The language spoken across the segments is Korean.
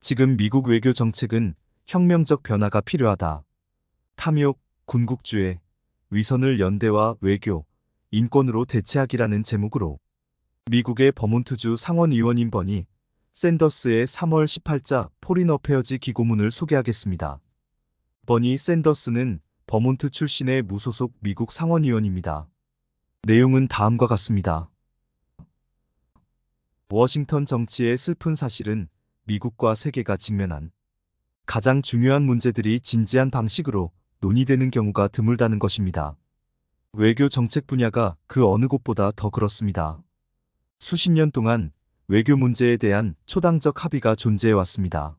지금 미국 외교 정책은 혁명적 변화가 필요하다. 탐욕, 군국주의, 위선을 연대와 외교, 인권으로 대체하기라는 제목으로 미국의 버몬트주 상원의원인 버니 샌더스의 3월 18자 포린 어페어즈 기고문을 소개하겠습니다. 버니 샌더스는 버몬트 출신의 무소속 미국 상원의원입니다. 내용은 다음과 같습니다. 워싱턴 정치의 슬픈 사실은 미국과 세계가 직면한 가장 중요한 문제들이 진지한 방식으로 논의되는 경우가 드물다는 것입니다. 외교 정책 분야가 그 어느 곳보다 더 그렇습니다. 수십 년 동안 외교 문제에 대한 초당적 합의가 존재해 왔습니다.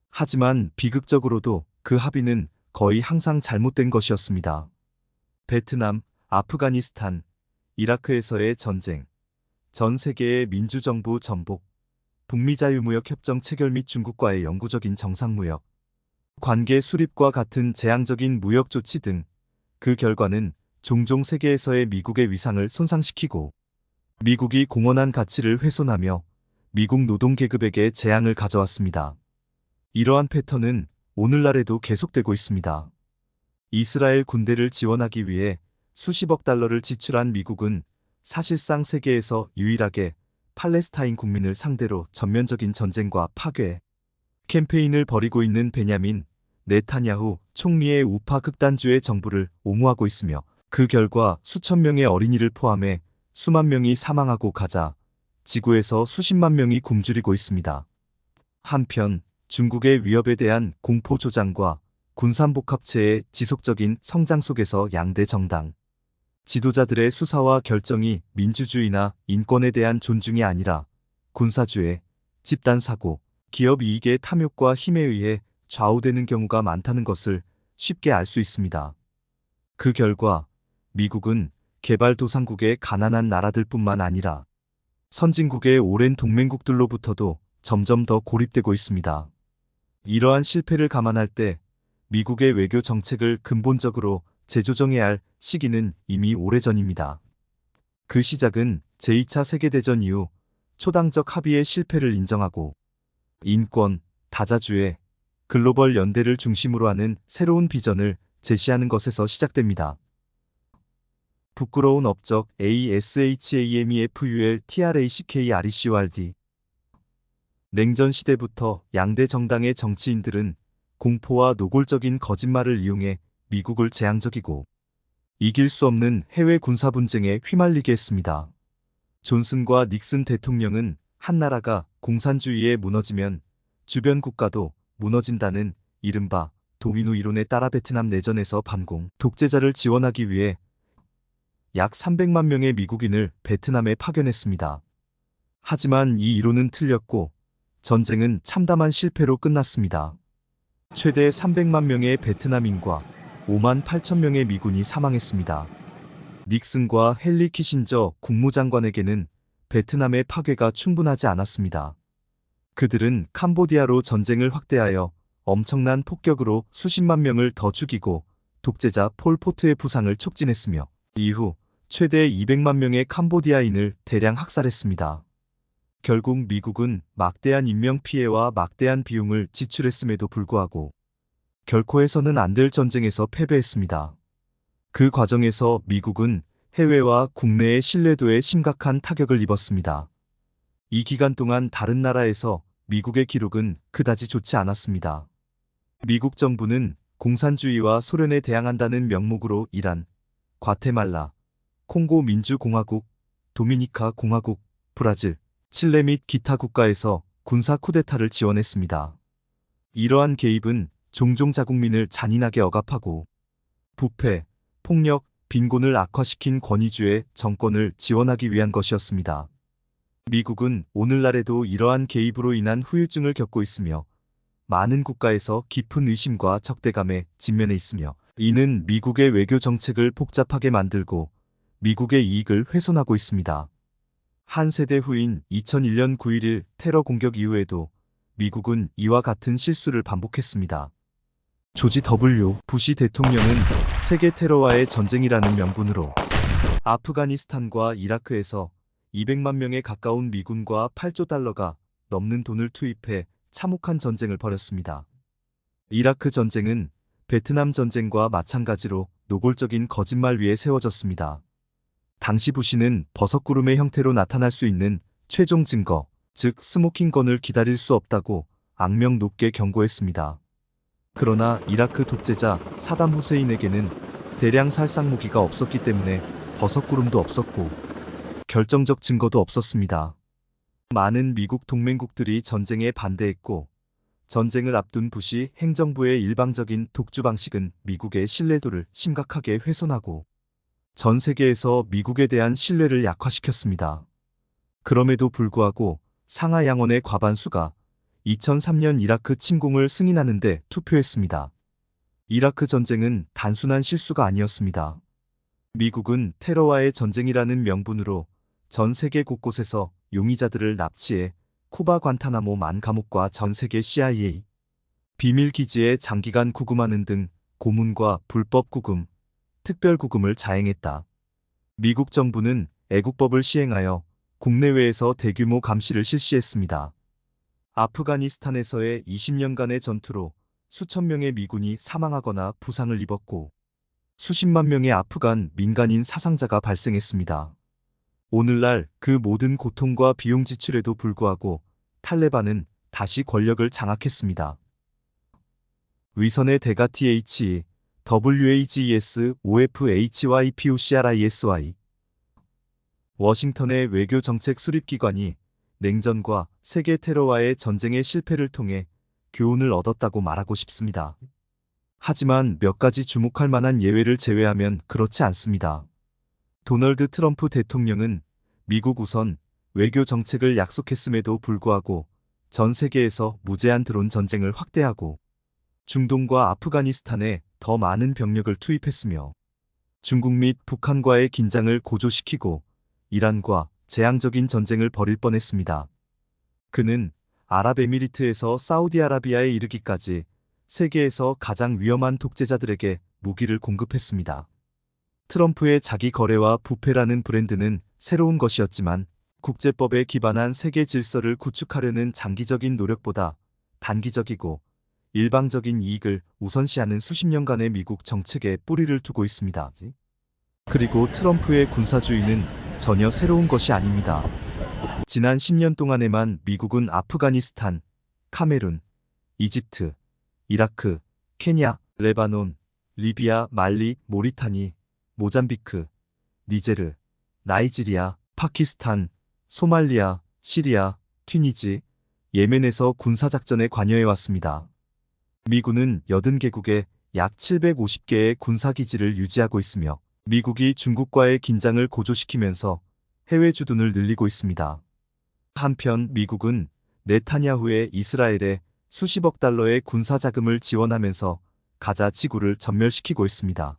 하지만 비극적으로도 그 합의는 거의 항상 잘못된 것이었습니다. 베트남, 아프가니스탄, 이라크에서의 전쟁, 전 세계의 민주정부 전복, 북미 자유무역협정 체결 및 중국과의 영구적인 정상무역, 관계 수립과 같은 재앙적인 무역 조치 등 그 결과는 종종 세계에서의 미국의 위상을 손상시키고 미국이 공헌한 가치를 훼손하며 미국 노동계급에게 재앙을 가져왔습니다. 이러한 패턴은 오늘날에도 계속되고 있습니다. 이스라엘 군대를 지원하기 위해 수십억 달러를 지출한 미국은 사실상 세계에서 유일하게 팔레스타인 국민을 상대로 전면적인 전쟁과 파괴 캠페인을 벌이고 있는 베냐민 네타냐후 총리의 우파 극단주의 정부를 옹호하고 있으며 그 결과 수천 명의 어린이를 포함해 수만 명이 사망하고 가자 지구에서 수십만 명이 굶주리고 있습니다. 한편 중국의 위협에 대한 공포 조장과 군산복합체의 지속적인 성장 속에서 양대 정당 지도자들의 수사와 결정이 민주주의나 인권에 대한 존중이 아니라 군사주의, 집단사고, 기업 이익의 탐욕과 힘에 의해 좌우되는 경우가 많다는 것을 쉽게 알 수 있습니다. 그 결과 미국은 개발도상국의 가난한 나라들뿐만 아니라 선진국의 오랜 동맹국들로부터도 점점 더 고립되고 있습니다. 이러한 실패를 감안할 때 미국의 외교 정책을 근본적으로 재조정해야 할 시기는 이미 오래전입니다. 그 시작은 제2차 세계대전 이후 초당적 합의의 실패를 인정하고 인권, 다자주의, 글로벌 연대를 중심으로 하는 새로운 비전을 제시하는 것에서 시작됩니다. 부끄러운 업적 ASHAMEFULTRACKRECORD 냉전 시대부터 양대 정당의 정치인들은 공포와 노골적인 거짓말을 이용해 미국을 재앙적이고 이길 수 없는 해외 군사 분쟁에 휘말리게 했습니다. 존슨과 닉슨 대통령은 한 나라가 공산주의에 무너지면 주변 국가도 무너진다는 이른바 도미노 이론에 따라 베트남 내전에서 반공 독재자를 지원하기 위해 약 300만 명의 미국인을 베트남에 파견했습니다. 하지만 이 이론은 틀렸고 전쟁은 참담한 실패로 끝났습니다. 최대 300만 명의 베트남인과 5만 8천 명의 미군이 사망했습니다. 닉슨과 헨리 키신저 국무장관에게는 베트남의 파괴가 충분하지 않았습니다. 그들은 캄보디아로 전쟁을 확대하여 엄청난 폭격으로 수십만 명을 더 죽이고 독재자 폴 포트의 부상을 촉진했으며 이후 최대 200만 명의 캄보디아인을 대량 학살했습니다. 결국 미국은 막대한 인명피해와 막대한 비용을 지출했음에도 불구하고 결코 해서는 안 될 전쟁에서 패배했습니다. 그 과정에서 미국은 해외와 국내의 신뢰도에 심각한 타격을 입었습니다. 이 기간 동안 다른 나라에서 미국의 기록은 그다지 좋지 않았습니다. 미국 정부는 공산주의와 소련에 대항한다는 명목으로 이란, 과테말라, 콩고 민주공화국, 도미니카 공화국, 브라질, 칠레 및 기타 국가에서 군사 쿠데타를 지원했습니다. 이러한 개입은 종종 자국민을 잔인하게 억압하고 부패, 폭력, 빈곤을 악화시킨 권위주의 정권을 지원하기 위한 것이었습니다. 미국은 오늘날에도 이러한 개입으로 인한 후유증을 겪고 있으며 많은 국가에서 깊은 의심과 적대감에 직면해 있으며 이는 미국의 외교 정책을 복잡하게 만들고 미국의 이익을 훼손하고 있습니다. 한 세대 후인 2001년 9.11 테러 공격 이후에도 미국은 이와 같은 실수를 반복했습니다. 조지 W. 부시 대통령은 세계 테러와의 전쟁이라는 명분으로 아프가니스탄과 이라크에서 200만 명에 가까운 미군과 8조 달러가 넘는 돈을 투입해 참혹한 전쟁을 벌였습니다. 이라크 전쟁은 베트남 전쟁과 마찬가지로 노골적인 거짓말 위에 세워졌습니다. 당시 부시는 버섯구름의 형태로 나타날 수 있는 최종 증거, 즉 스모킹건을 기다릴 수 없다고 악명 높게 경고했습니다. 그러나 이라크 독재자 사담 후세인에게는 대량 살상 무기가 없었기 때문에 버섯구름도 없었고 결정적 증거도 없었습니다. 많은 미국 동맹국들이 전쟁에 반대했고 전쟁을 앞둔 부시 행정부의 일방적인 독주 방식은 미국의 신뢰도를 심각하게 훼손하고 전 세계에서 미국에 대한 신뢰를 약화시켰습니다. 그럼에도 불구하고 상하 양원의 과반수가 2003년 이라크 침공을 승인하는 데 투표했습니다. 이라크 전쟁은 단순한 실수가 아니었습니다. 미국은 테러와의 전쟁이라는 명분으로 전 세계 곳곳에서 용의자들을 납치해 쿠바 관타나모만 감옥과 전 세계 CIA 비밀 기지에 장기간 구금하는 등 고문과 불법 구금, 특별 구금을 자행했다. 미국 정부는 애국법을 시행하여 국내외에서 대규모 감시를 실시했습니다. 아프가니스탄에서의 20년간의 전투로 수천 명의 미군이 사망하거나 부상을 입었고 수십만 명의 아프간 민간인 사상자가 발생했습니다. 오늘날 그 모든 고통과 비용 지출에도 불구하고 탈레반은 다시 권력을 장악했습니다. 위선의 대가 THE, WAGES, OFHY, POCRISY 워싱턴의 외교 정책 수립기관이 냉전과 세계 테러와의 전쟁의 실패를 통해 교훈을 얻었다고 말하고 싶습니다. 하지만 몇 가지 주목할 만한 예외를 제외하면 그렇지 않습니다. 도널드 트럼프 대통령은 미국 우선 외교 정책을 약속했음에도 불구하고 전 세계에서 무제한 드론 전쟁을 확대하고 중동과 아프가니스탄에 더 많은 병력을 투입했으며 중국 및 북한과의 긴장을 고조시키고 이란과 재앙적인 전쟁을 벌일 뻔했습니다. 그는 아랍에미리트에서 사우디아라비아에 이르기까지 세계에서 가장 위험한 독재자들에게 무기를 공급했습니다. 트럼프의 자기 거래와 부패라는 브랜드는 새로운 것이었지만 국제법에 기반한 세계 질서를 구축하려는 장기적인 노력보다 단기적이고 일방적인 이익을 우선시하는 수십 년간의 미국 정책에 뿌리를 두고 있습니다. 그리고 트럼프의 군사주의는 전혀 새로운 것이 아닙니다. 지난 10년 동안에만 미국은 아프가니스탄, 카메룬, 이집트, 이라크, 케냐, 레바논, 리비아, 말리, 모리타니, 모잠비크, 니제르, 나이지리아, 파키스탄, 소말리아, 시리아, 튀니지, 예멘에서 군사작전에 관여해왔습니다. 미군은 80개국에 약 750개의 군사기지를 유지하고 있으며 미국이 중국과의 긴장을 고조시키면서 해외 주둔을 늘리고 있습니다. 한편 미국은 네타냐후의 이스라엘에 수십억 달러의 군사자금을 지원하면서 가자 지구를 전멸시키고 있습니다.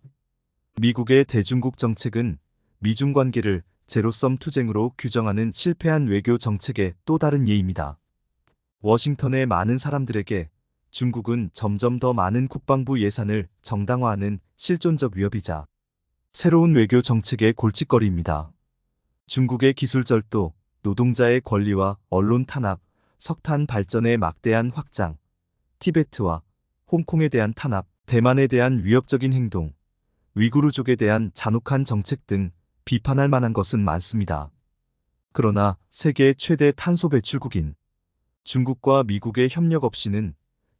미국의 대중국 정책은 미중 관계를 제로섬 투쟁으로 규정하는 실패한 외교 정책의 또 다른 예입니다. 워싱턴의 많은 사람들에게 중국은 점점 더 많은 국방부 예산을 정당화하는 실존적 위협이자 새로운 외교 정책의 골칫거리입니다. 중국의 기술 절도, 노동자의 권리와 언론 탄압, 석탄 발전의 막대한 확장, 티베트와 홍콩에 대한 탄압, 대만에 대한 위협적인 행동, 위구르족에 대한 잔혹한 정책 등 비판할 만한 것은 많습니다. 그러나 세계 최대 탄소 배출국인 중국과 미국의 협력 없이는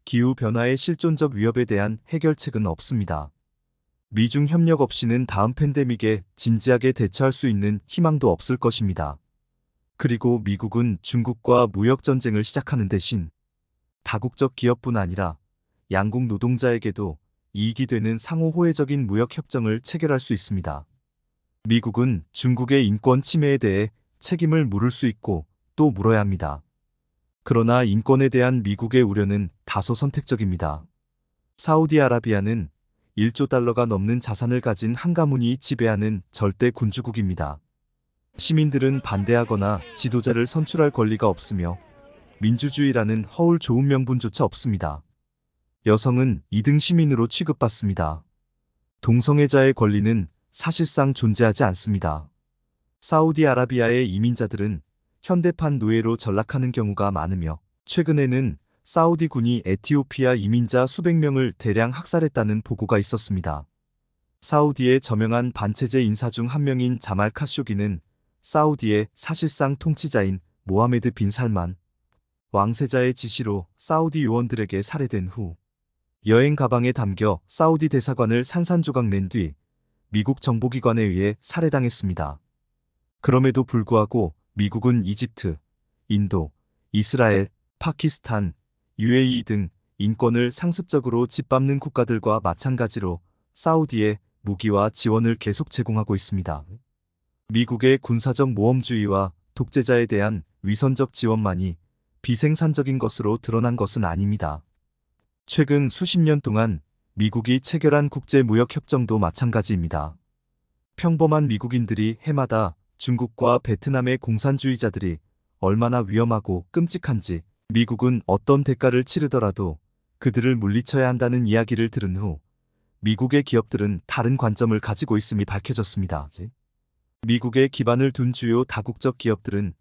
기후변화의 실존적 위협에 대한 해결책은 없습니다. 미중 협력 없이는 다음 팬데믹에 진지하게 대처할 수 있는 희망도 없을 것입니다. 그리고 미국은 중국과 무역전쟁을 시작하는 대신 다국적 기업뿐 아니라 양국 노동자에게도 이익이 되는 상호 호혜적인 무역협정을 체결할 수 있습니다. 미국은 중국의 인권 침해에 대해 책임을 물을 수 있고 또 물어야 합니다. 그러나 인권에 대한 미국의 우려는 다소 선택적입니다. 사우디아라비아는 1조 달러가 넘는 자산을 가진 한 가문이 지배하는 절대 군주국입니다. 시민들은 반대하거나 지도자를 선출할 권리가 없으며 민주주의라는 허울 좋은 명분조차 없습니다. 여성은 2등 시민으로 취급받습니다. 동성애자의 권리는 사실상 존재하지 않습니다. 사우디아라비아의 이민자들은 현대판 노예로 전락하는 경우가 많으며 최근에는 사우디 군이 에티오피아 이민자 수백 명을 대량 학살했다는 보고가 있었습니다. 사우디의 저명한 반체제 인사 중 한 명인 자말 카쇼기는 사우디의 사실상 통치자인 모하메드 빈 살만 왕세자의 지시로 사우디 요원들에게 살해된 후 여행 가방에 담겨 사우디 대사관을 산산조각 낸 뒤 미국 정보기관에 의해 살해당했습니다. 그럼에도 불구하고 미국은 이집트, 인도, 이스라엘, 파키스탄, UAE 등 인권을 상습적으로 짓밟는 국가들과 마찬가지로 사우디에 무기와 지원을 계속 제공하고 있습니다. 미국의 군사적 모험주의와 독재자에 대한 위선적 지원만이 비생산적인 것으로 드러난 것은 아닙니다. 최근 수십 년 동안 미국이 체결한 국제무역협정도 마찬가지입니다. 평범한 미국인들이 해마다 중국과 베트남의 공산주의자들이 얼마나 위험하고 끔찍한지 미국은 어떤 대가를 치르더라도 그들을 물리쳐야 한다는 이야기를 들은 후 미국의 기업들은 다른 관점을 가지고 있음이 밝혀졌습니다. 미국에 기반을 둔 주요 다국적 기업들은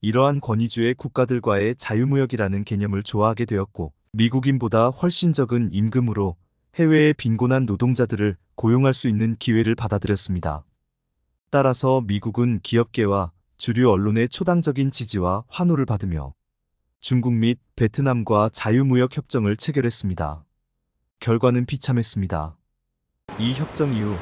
이러한 권위주의 국가들과의 자유무역이라는 개념을 좋아하게 되었고 미국인보다 훨씬 적은 임금으로 해외의 빈곤한 노동자들을 고용할 수 있는 기회를 받아들였습니다. 따라서 미국은 기업계와 주류 언론의 초당적인 지지와 환호를 받으며 중국 및 베트남과 자유무역 협정을 체결했습니다. 결과는 비참했습니다. 이 협정 이후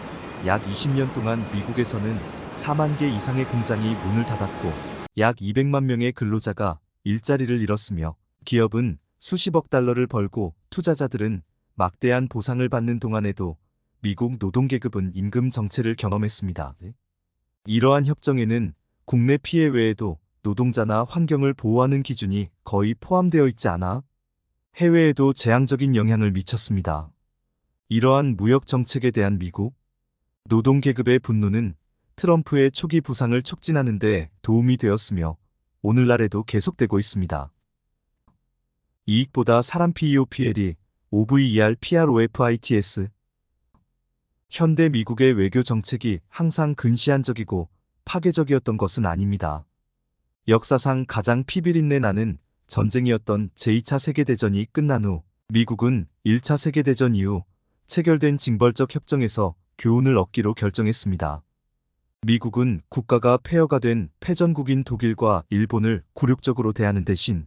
약 20년 동안 미국에서는 4만 개 이상의 공장이 문을 닫았고 약 200만 명의 근로자가 일자리를 잃었으며 기업은 수십억 달러를 벌고 투자자들은 막대한 보상을 받는 동안에도 미국 노동계급은 임금 정체를 경험했습니다. 이러한 협정에는 국내 피해 외에도 노동자나 환경을 보호하는 기준이 거의 포함되어 있지 않아 해외에도 재앙적인 영향을 미쳤습니다. 이러한 무역 정책에 대한 미국 노동계급의 분노는 트럼프의 초기 부상을 촉진하는 데 도움이 되었으며 오늘날에도 계속되고 있습니다. 이익보다 사람 PEOPL이 OVER PROFITS 현대 미국의 외교 정책이 항상 근시안적이고 파괴적이었던 것은 아닙니다. 역사상 가장 피비린내 나는 전쟁이었던 제2차 세계대전이 끝난 후 미국은 1차 세계대전 이후 체결된 징벌적 협정에서 교훈을 얻기로 결정했습니다. 미국은 국가가 폐허가 된 패전국인 독일과 일본을 굴욕적으로 대하는 대신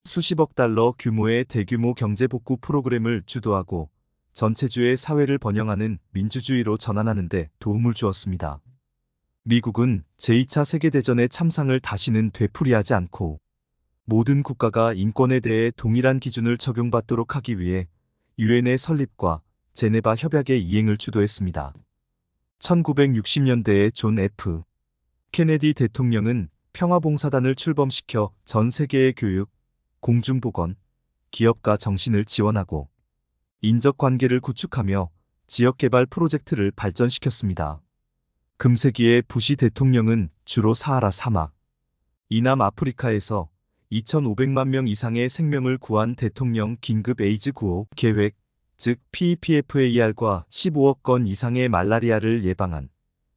수십억 달러 규모의 대규모 경제복구 프로그램을 주도하고 전체주의 사회를 번영하는 민주주의로 전환하는 데 도움을 주었습니다. 미국은 제2차 세계대전의 참상을 다시는 되풀이하지 않고 모든 국가가 인권에 대해 동일한 기준을 적용받도록 하기 위해 유엔의 설립과 제네바 협약의 이행을 주도했습니다. 1960년대에 존 F. 케네디 대통령은 평화봉사단을 출범시켜 전 세계의 교육, 공중보건, 기업가 정신을 지원하고 인적관계를 구축하며 지역개발 프로젝트를 발전시켰습니다. 금세기의 부시 대통령은 주로 사하라 사막, 이남 아프리카에서 2,500만 명 이상의 생명을 구한 대통령 긴급 에이즈 구호 계획, 즉 PEPFAR과 15억 건 이상의 말라리아를 예방한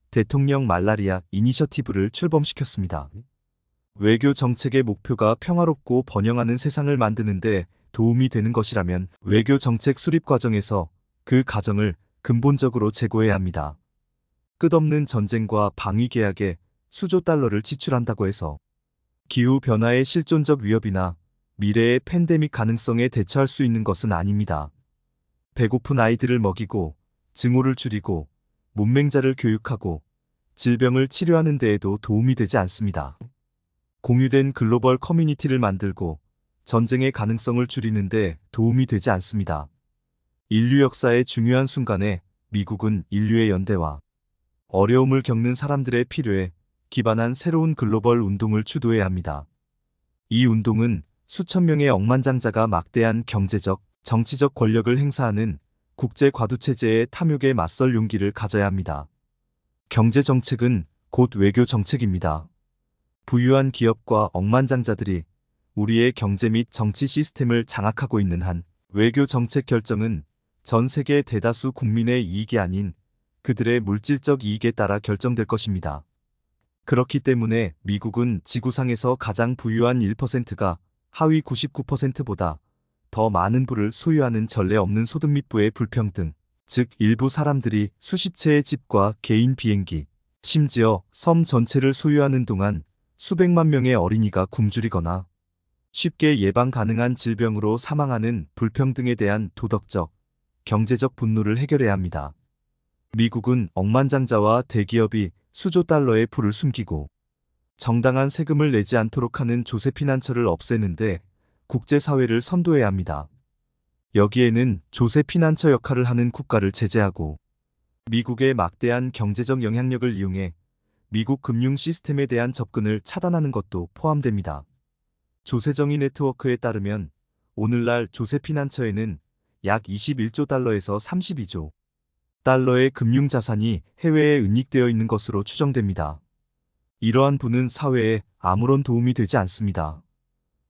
대통령 말라리아 이니셔티브를 출범시켰습니다. 외교 정책의 목표가 평화롭고 번영하는 세상을 만드는 데 도움이 되는 것이라면 외교 정책 수립 과정에서 그 과정을 근본적으로 재고해야 합니다. 끝없는 전쟁과 방위 계약에 수조 달러를 지출한다고 해서 기후변화의 실존적 위협이나 미래의 팬데믹 가능성에 대처할 수 있는 것은 아닙니다. 배고픈 아이들을 먹이고 증오를 줄이고 문맹자를 교육하고 질병을 치료하는 데에도 도움이 되지 않습니다. 공유된 글로벌 커뮤니티를 만들고 전쟁의 가능성을 줄이는 데 도움이 되지 않습니다. 인류 역사의 중요한 순간에 미국은 인류의 연대와 어려움을 겪는 사람들의 필요에 기반한 새로운 글로벌 운동을 주도해야 합니다. 이 운동은 수천 명의 억만장자가 막대한 경제적, 정치적 권력을 행사하는 국제 과도체제의 탐욕에 맞설 용기를 가져야 합니다. 경제 정책은 곧 외교 정책입니다. 부유한 기업과 억만장자들이 우리의 경제 및 정치 시스템을 장악하고 있는 한 외교 정책 결정은 전 세계 대다수 국민의 이익이 아닌 그들의 물질적 이익에 따라 결정될 것입니다. 그렇기 때문에 미국은 지구상에서 가장 부유한 1%가 하위 99%보다 더 많은 부를 소유하는 전례 없는 소득 및 부의 불평등, 즉 일부 사람들이 수십 채의 집과 개인 비행기, 심지어 섬 전체를 소유하는 동안 수백만 명의 어린이가 굶주리거나 쉽게 예방 가능한 질병으로 사망하는 불평등에 대한 도덕적, 경제적 분노를 해결해야 합니다. 미국은 억만장자와 대기업이 수조 달러의 부를 숨기고 정당한 세금을 내지 않도록 하는 조세 피난처를 없애는데 국제사회를 선도해야 합니다. 여기에는 조세 피난처 역할을 하는 국가를 제재하고 미국의 막대한 경제적 영향력을 이용해 미국 금융 시스템에 대한 접근을 차단하는 것도 포함됩니다. 조세정의 네트워크에 따르면 오늘날 조세 피난처에는 약 21조 달러에서 32조 달러의 금융자산이 해외에 은닉되어 있는 것으로 추정됩니다. 이러한 부는 사회에 아무런 도움이 되지 않습니다.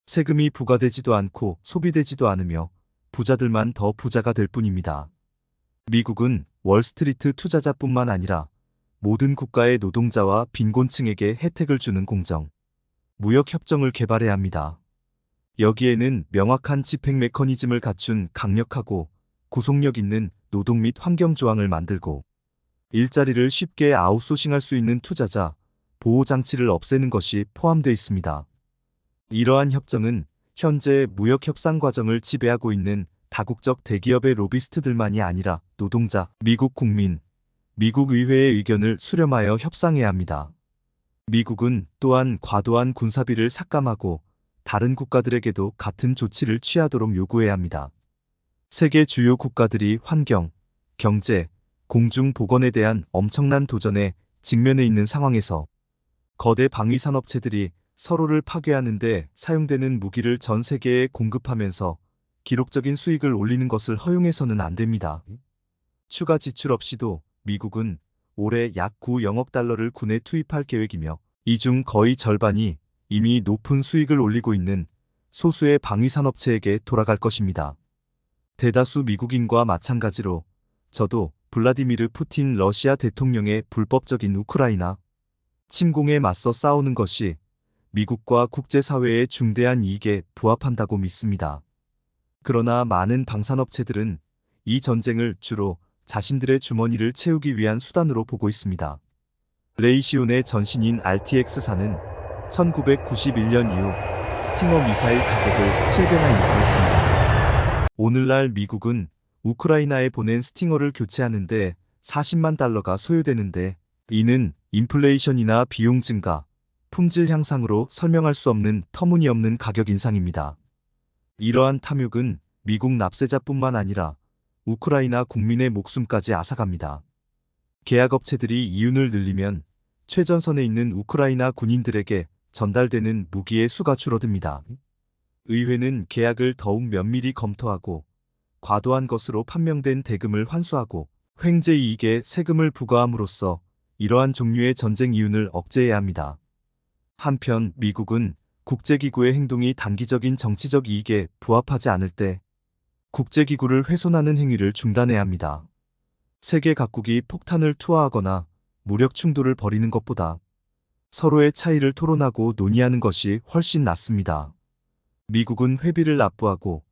세금이 부과되지도 않고 소비되지도 않으며 부자들만 더 부자가 될 뿐입니다. 미국은 월스트리트 투자자뿐만 아니라 모든 국가의 노동자와 빈곤층에게 혜택을 주는 공정, 무역협정을 개발해야 합니다. 여기에는 명확한 집행 메커니즘을 갖춘 강력하고 구속력 있는 노동 및 환경 조항을 만들고 일자리를 쉽게 아웃소싱할 수 있는 투자자 보호 장치를 없애는 것이 포함되어 있습니다. 이러한 협정은 현재 무역 협상 과정을 지배하고 있는 다국적 대기업의 로비스트들만이 아니라 노동자, 미국 국민, 미국 의회의 의견을 수렴하여 협상해야 합니다. 미국은 또한 과도한 군사비를 삭감하고 다른 국가들에게도 같은 조치를 취하도록 요구해야 합니다. 세계 주요 국가들이 환경, 경제, 공중 보건에 대한 엄청난 도전에 직면해 있는 상황에서 거대 방위산업체들이 서로를 파괴하는 데 사용되는 무기를 전 세계에 공급하면서 기록적인 수익을 올리는 것을 허용해서는 안 됩니다. 추가 지출 없이도 미국은 올해 약 9영억 달러를 군에 투입할 계획이며 이 중 거의 절반이 이미 높은 수익을 올리고 있는 소수의 방위산업체에게 돌아갈 것입니다. 대다수 미국인과 마찬가지로 저도 블라디미르 푸틴 러시아 대통령의 불법적인 우크라이나 침공에 맞서 싸우는 것이 미국과 국제사회의 중대한 이익에 부합한다고 믿습니다. 그러나 많은 방산업체들은 이 전쟁을 주로 자신들의 주머니를 채우기 위한 수단으로 보고 있습니다. 레이시온의 전신인 RTX사는 1991년 이후 스팅어 미사일 가격을 7배나 인상했습니다. 오늘날 미국은 우크라이나에 보낸 스팅어를 교체하는데 40만 달러가 소요되는데 이는 인플레이션이나 비용 증가, 품질 향상으로 설명할 수 없는 터무니없는 가격 인상입니다. 이러한 탐욕은 미국 납세자뿐만 아니라 우크라이나 국민의 목숨까지 앗아갑니다. 계약업체들이 이윤을 늘리면 최전선에 있는 우크라이나 군인들에게 전달되는 무기의 수가 줄어듭니다. 의회는 계약을 더욱 면밀히 검토하고 과도한 것으로 판명된 대금을 환수하고 횡재 이익에 세금을 부과함으로써 이러한 종류의 전쟁 이윤을 억제해야 합니다. 한편 미국은 국제기구의 행동이 단기적인 정치적 이익에 부합하지 않을 때 국제기구를 훼손하는 행위를 중단해야 합니다. 세계 각국이 폭탄을 투하하거나 무력 충돌을 벌이는 것보다 서로의 차이를 토론하고 논의하는 것이 훨씬 낫습니다. 미국은 회비를 납부하고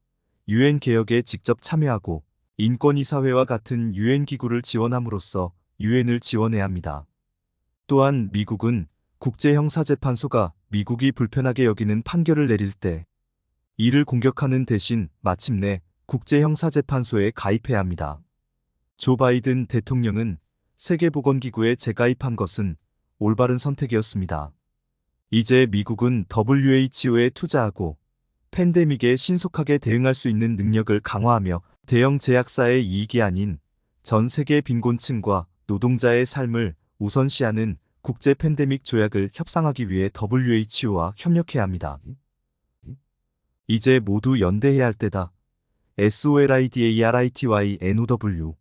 유엔 개혁에 직접 참여하고 인권이사회와 같은 유엔 기구를 지원함으로써 유엔을 지원해야 합니다. 또한 미국은 국제형사재판소가 미국이 불편하게 여기는 판결을 내릴 때 이를 공격하는 대신 마침내 국제형사재판소에 가입해야 합니다. 조 바이든 대통령은 세계보건기구에 재가입한 것은 올바른 선택이었습니다. 이제 미국은 WHO에 투자하고 팬데믹에 신속하게 대응할 수 있는 능력을 강화하며 대형 제약사의 이익이 아닌 전 세계 빈곤층과 노동자의 삶을 우선시하는 국제 팬데믹 조약을 협상하기 위해 WHO와 협력해야 합니다. 이제 모두 연대해야 할 때다. SOLIDARITYNOW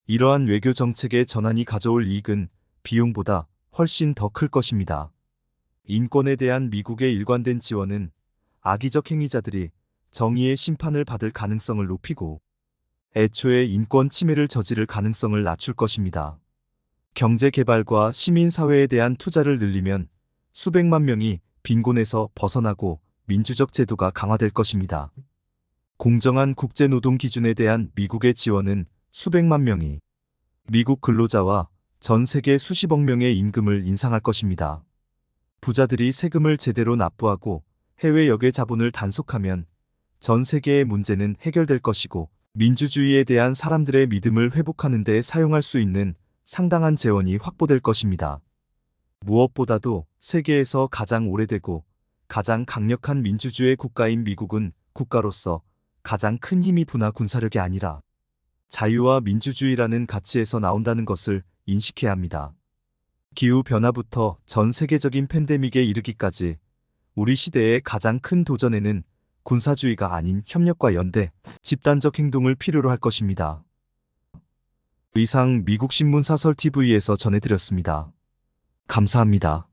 이러한 외교 정책의 전환이 가져올 이익은 비용보다 훨씬 더 클 것입니다. 인권에 대한 미국의 일관된 지원은 악의적 행위자들이 정의의 심판을 받을 가능성을 높이고 애초에 인권 침해를 저지를 가능성을 낮출 것입니다. 경제 개발과 시민사회에 대한 투자를 늘리면 수백만 명이 빈곤에서 벗어나고 민주적 제도가 강화될 것입니다. 공정한 국제노동 기준에 대한 미국의 지원은 수백만 명이 미국 근로자와 전 세계 수십억 명의 임금을 인상할 것입니다. 부자들이 세금을 제대로 납부하고 해외 역의 자본을 단속하면 전 세계의 문제는 해결될 것이고 민주주의에 대한 사람들의 믿음을 회복하는 데 사용할 수 있는 상당한 재원이 확보될 것입니다. 무엇보다도 세계에서 가장 오래되고 가장 강력한 민주주의 국가인 미국은 국가로서 가장 큰 힘이 분화 군사력이 아니라 자유와 민주주의라는 가치에서 나온다는 것을 인식해야 합니다. 기후변화부터 전 세계적인 팬데믹에 이르기까지 우리 시대의 가장 큰 도전에는 군사주의가 아닌 협력과 연대, 집단적 행동을 필요로 할 것입니다. 이상 미국신문 사설TV에서 전해드렸습니다. 감사합니다.